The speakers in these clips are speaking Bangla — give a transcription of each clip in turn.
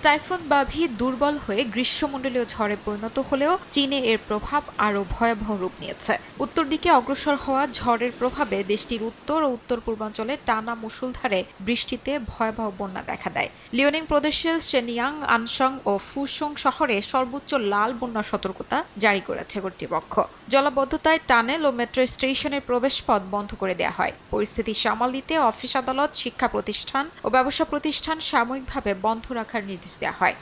টাইফুন বাভি দুর্বল হয়ে গ্রীষ্মমণ্ডলীয় ঝড়ে পরিণত হলেও চীনে এর প্রভাব আরও ভয়াবহ রূপ নিয়েছে। উত্তর দিকে অগ্রসর হওয়া ঝড়ের প্রভাবে দেশটির উত্তর ও উত্তর পূর্বাঞ্চলে টানা মুষলধারে বৃষ্টিতে ভয়াবহ বন্যা দেখা দেয়। লিওনিং প্রদেশের শেনিয়াং, আনসং ও ফুসং শহরে সর্বোচ্চ লাল বন্যা সতর্কতা জারি করেছে কর্তৃপক্ষ। জলাবদ্ধতায় টানেল ও মেট্রো স্টেশনের প্রবেশপথ বন্ধ করে দেওয়া হয়। পরিস্থিতি সামাল দিতে অফিস, আদালত, শিক্ষা প্রতিষ্ঠান ও ব্যবসা প্রতিষ্ঠান সাময়িকভাবে বন্ধ রাখার নির্দেশ দেওয়া হয়।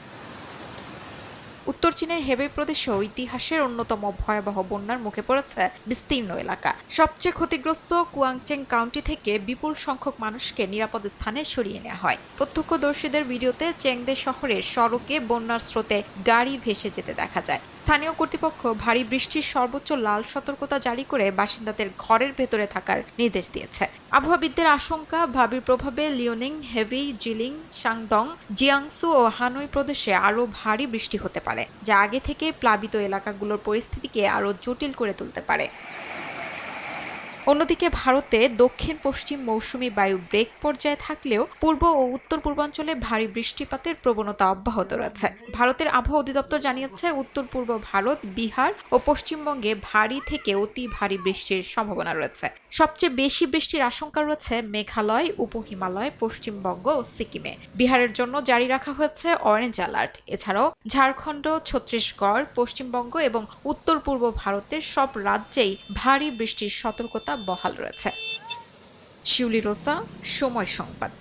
উত্তর চীনের হেবেই প্রদেশেও ইতিহাসের অন্যতম ভয়াবহ বন্যার মুখে পড়েছে বিস্তীর্ণ এলাকা। সবচেয়ে ক্ষতিগ্রস্ত কুয়াংচেং কাউন্টি থেকে বিপুল সংখ্যক মানুষকে নিরাপদ স্থানে সরিয়ে নেওয়া হয়। প্রত্যক্ষদর্শীদের ভিডিওতে চেংদে শহরের সড়কে বন্যার স্রোতে গাড়ি ভেসে যেতে দেখা যায়। স্থানীয় কর্তৃপক্ষ ভারী বৃষ্টির সর্বোচ্চ লাল সতর্কতা জারি করে বাসিন্দাদের ঘরের ভেতরে থাকার নির্দেশ দিয়েছে। আবহাওয়াবিদদের আশঙ্কা, ভাবির প্রভাবে লিওনিং, হেবেই, জিলিং, শাংদং, জিয়াংসু ও হানই প্রদেশে আরও ভারী বৃষ্টি হতে পারে, যা আগে থেকে প্লাবিত এলাকাগুলোর পরিস্থিতিকে আরও জটিল করে তুলতে পারে। অন্যদিকে ভারতে দক্ষিণ পশ্চিম মৌসুমী বায়ু ব্রেক পর্যায়ে থাকলেও পূর্ব ও উত্তর পূর্বাঞ্চলে ভারী বৃষ্টিপাতের প্রবণতা অব্যাহত রয়েছে। ভারতের আবহাওয়া অধিদপ্তর জানিয়েছে, উত্তর পূর্ব ভারত, বিহার ও পশ্চিমবঙ্গে ভারী থেকে অতি ভারী বৃষ্টির সম্ভাবনা রয়েছে। সবচেয়ে বেশি বৃষ্টির আশঙ্কা রয়েছে মেঘালয়, উপহিমালয়, পশ্চিমবঙ্গ ও সিকিমে। বিহারের জন্য জারি রাখা হয়েছে অরেঞ্জ অ্যালার্ট। এছাড়াও ঝাড়খণ্ড, ছত্তিশগড়, পশ্চিমবঙ্গ এবং উত্তর পূর্ব ভারতের সব রাজ্যেই ভারী বৃষ্টির সতর্কতা বহাল রয়েছে। শিউলি রোসা, সময় সংবাদ।